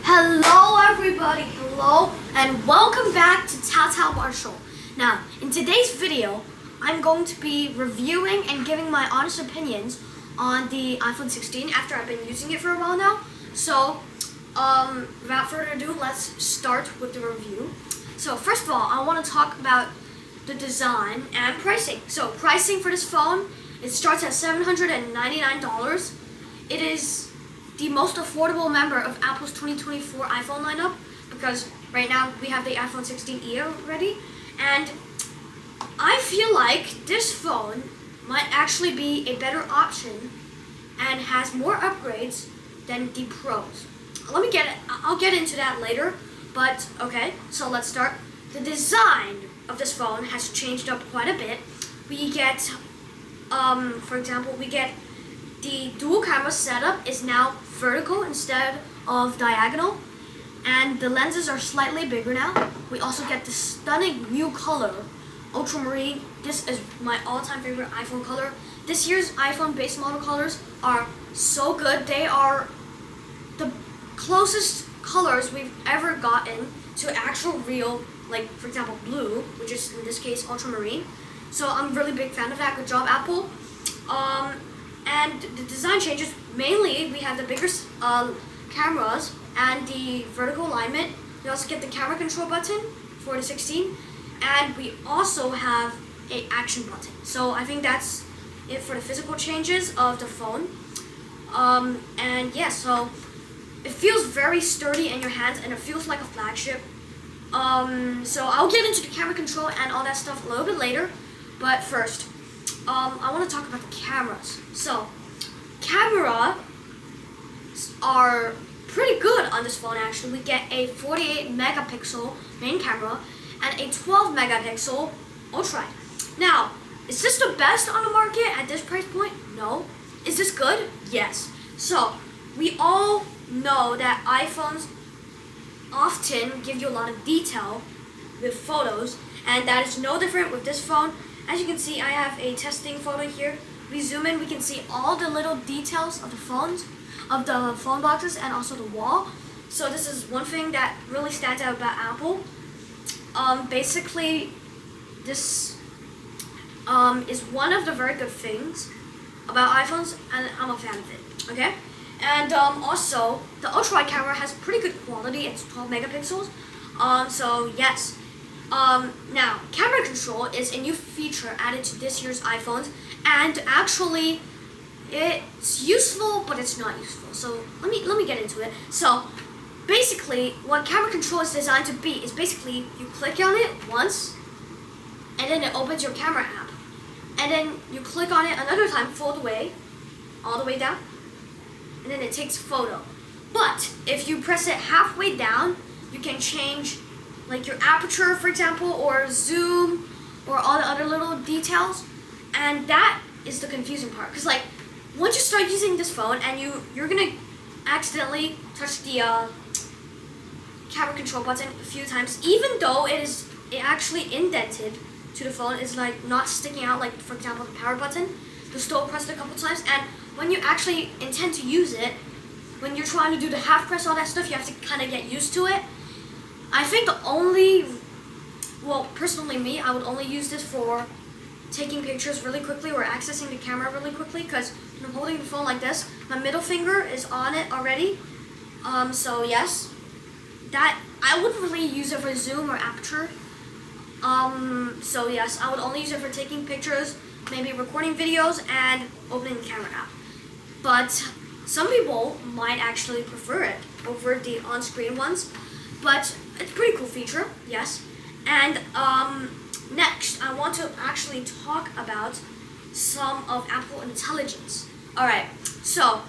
Hello everybody, hello, and welcome back to Tao Marshall. Now, in today's video, I'm going to be reviewing and giving my honest opinions on the iPhone 16 after I've been using it for a while now. So, without further ado, let's start with the review. So, first of all, I want to talk about the design and pricing. So, pricing for this phone, it starts at $799. It is the most affordable member of Apple's 2024 iPhone lineup because right now we have the iPhone 16e already, and I feel like this phone might actually be a better option and has more upgrades than the Pros. I'll get into that later, but okay, so let's start. The design of this phone has changed up quite a bit. We get, for example, the dual camera setup is now vertical instead of diagonal, and the lenses are slightly bigger now. We also get the stunning new color, ultramarine. This is my all-time favorite iPhone color. This year's iPhone base model colors are so good. They are the closest colors we've ever gotten to actual real, like for example blue, which is in this case ultramarine. So I'm really big fan of that. Good job, Apple. And the design changes, mainly we have the bigger cameras and the vertical alignment. We also get the camera control button for the 16, and we also have a action button. So I think that's it for the physical changes of the phone. And yeah, so it feels very sturdy in your hands and it feels like a flagship. So I'll get into the camera control and all that stuff a little bit later, but first, I want to talk about the cameras. So, cameras are pretty good on this phone actually. We get a 48 megapixel main camera and a 12 megapixel ultra. Now, is this the best on the market at this price point? No. Is this good? Yes. So, we all know that iPhones often give you a lot of detail with photos, and that is no different with this phone. As you can see, I have a testing photo here. We zoom in, we can see all the little details of the phones, of the phone boxes, and also the wall. So this is one thing that really stands out about Apple. Basically, this is one of the very good things about iPhones, and I'm a fan of it, okay? And also, the ultra-wide camera has pretty good quality. It's 12 megapixels. So yes. Now, camera control is a new feature added to this year's iPhones, and actually, it's useful, but it's not useful. So let me get into it. So basically, what camera control is designed to be is basically you click on it once, and then it opens your camera app, and then you click on it another time, all the way down, and then it takes a photo. But if you press it halfway down, you can change like your aperture, for example, or zoom, or all the other little details, and that is the confusing part. Because like, once you start using this phone and you're gonna accidentally touch the camera control button a few times, even though it actually indented to the phone, it's like not sticking out, like for example the power button. You'll still press it a couple times, and when you actually intend to use it, when you're trying to do the half press, all that stuff, you have to kind of get used to it. I think personally me, I would only use this for taking pictures really quickly or accessing the camera really quickly, because when I'm holding the phone like this, my middle finger is on it already. So yes, that I wouldn't really use it for zoom or aperture. So yes, I would only use it for taking pictures, maybe recording videos, and opening the camera app. But some people might actually prefer it over the on-screen ones. But it's a pretty cool feature, yes. And next, I want to actually talk about some of Apple Intelligence. Alright, so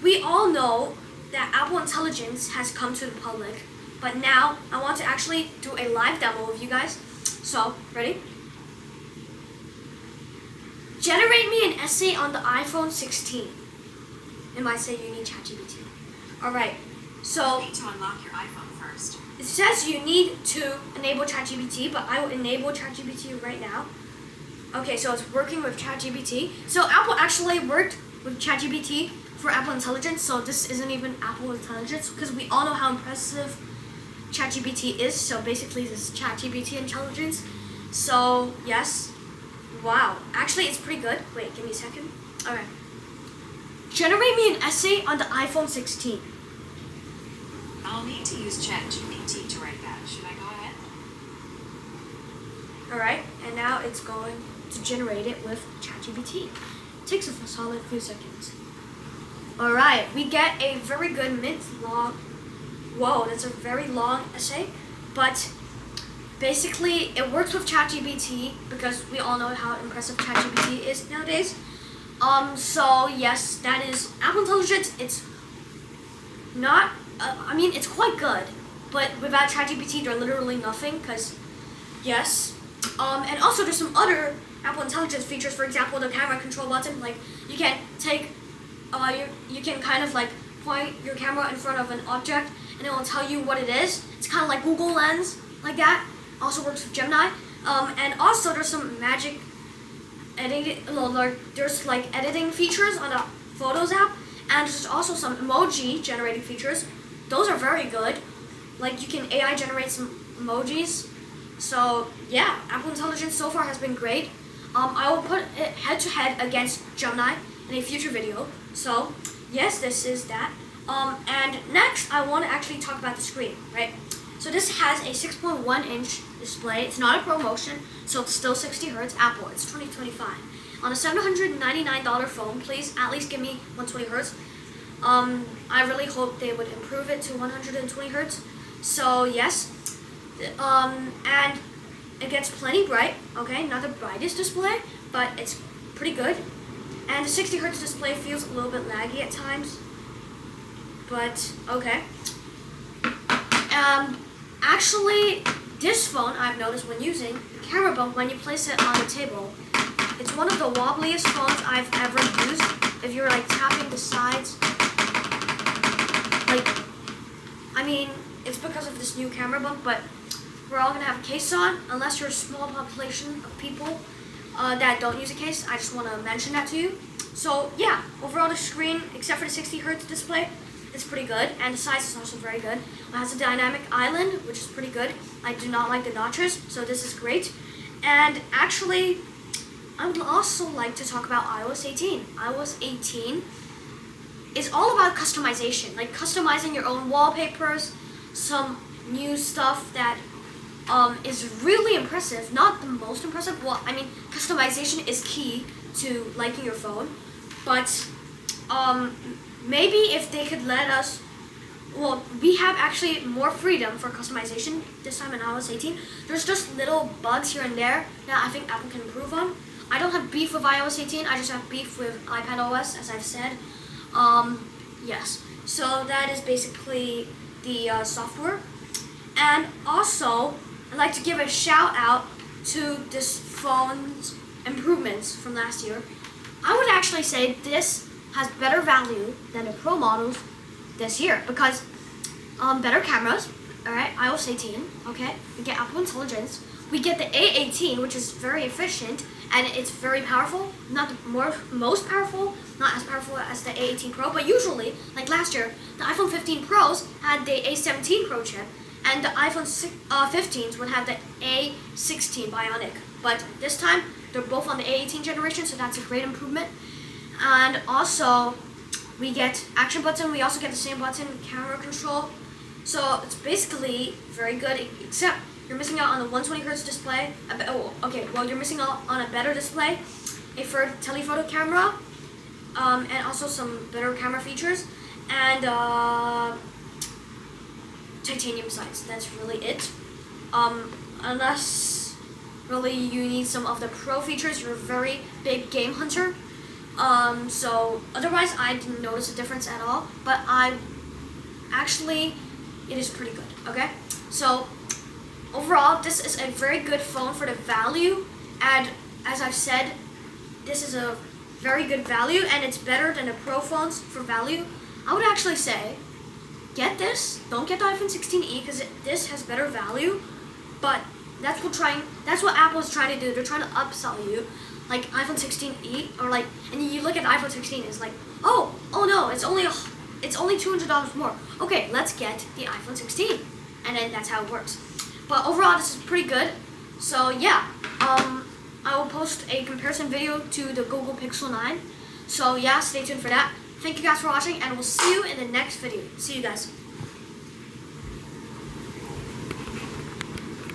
we all know that Apple Intelligence has come to the public, but now I want to actually do a live demo with you guys. So, ready? Generate me an essay on the iPhone 16. It might say you need ChatGPT. Alright, so you need to unlock your iPhone first. It says you need to enable ChatGPT, but I will enable ChatGPT right now. Okay, so it's working with ChatGPT. So Apple actually worked with ChatGPT for Apple Intelligence, so this isn't even Apple Intelligence because we all know how impressive ChatGPT is. So basically, this is ChatGPT Intelligence. So yes, wow. Actually, it's pretty good. Wait, give me a second. All right. Generate me an essay on the iPhone 16. I'll need to use ChatGPT to write that. Should I go ahead? Alright, and now it's going to generate it with ChatGPT. Takes a solid few seconds. Alright, we get a very good mid-long. Whoa, that's a very long essay. But basically, it works with ChatGPT because we all know how impressive ChatGPT is nowadays. So yes, that is Apple Intelligence. It's not, it's quite good, but without ChatGPT, they're literally nothing. Cause yes, and also there's some other Apple Intelligence features. For example, the camera control button. Like you can take, you can kind of like point your camera in front of an object, and it will tell you what it is. It's kind of like Google Lens, like that. Also works with Gemini. And also there's some magic editing. There's like editing features on the Photos app, and there's also some emoji generating features. Those are very good. Like you can AI generate some emojis. So yeah, Apple Intelligence so far has been great. I will put it head to head against Gemini in a future video. So yes, this is that. And next I want to actually talk about the screen, right? So this has a 6.1-inch display. It's not a ProMotion, so it's still 60 Hz. Apple, it's 2025. On a $799 phone, please at least give me 120 Hz. I really hope they would improve it to 120 Hz. So yes, and it gets plenty bright. Okay, not the brightest display, but it's pretty good. And the 60 Hz display feels a little bit laggy at times, but okay. Actually, this phone I've noticed when using the camera bump when you place it on the table, it's one of the wobbliest phones I've ever used. If you're like tapping the sides, it's because of this new camera bump, but we're all gonna have a case on, unless you're a small population of people that don't use a case. I just want to mention that to you. So yeah, overall the screen, except for the 60 Hz display, it's pretty good, and the size is also very good. It has a dynamic island, which is pretty good. I do not like the notches, so this is great. And actually, I would also like to talk about iOS 18. iOS 18 is all about customization, like customizing your own wallpapers, some new stuff that is really impressive. Not the most impressive. Well, customization is key to liking your phone, but maybe if they could let us, we have actually more freedom for customization this time in iOS 18. There's just little bugs here and there that I think Apple can improve on. I don't have beef with iOS 18, I just have beef with iPadOS, as I've said. Yes, so that is basically the software. And also, I'd like to give a shout out to this phone's improvements from last year. I would actually say this has better value than the Pro models this year because better cameras, alright, iOS 18, okay, we get Apple Intelligence, we get the A18, which is very efficient and it's very powerful, not the most powerful, not as powerful as the A18 Pro, but usually, like last year, the iPhone 15 Pros had the A17 Pro chip and the iPhone 15s would have the A16 Bionic, but this time they're both on the A18 generation, so that's a great improvement. And also, we get action button. We also get the same button, camera control. So it's basically very good, except you're missing out on the 120 Hz display. You're missing out on a better display, a third telephoto camera, and also some better camera features, and titanium sides. That's really it. Unless really you need some of the Pro features, you're a very big game hunter. So otherwise I didn't notice a difference at all, but it is pretty good, okay? So overall, this is a very good phone for the value, and as I've said, this is a very good value, and it's better than the Pro phones for value. I would actually say, get this, don't get the iPhone 16e, because this has better value, but that's what Apple is trying to do. They're trying to upsell you, like iPhone 16e, and you look at the iPhone 16, it's like, oh, oh no, it's only $200 more. Okay, let's get the iPhone 16, and then that's how it works. But overall, this is pretty good. So yeah, I will post a comparison video to the Google Pixel 9. So yeah, stay tuned for that. Thank you guys for watching, and we'll see you in the next video. See you guys.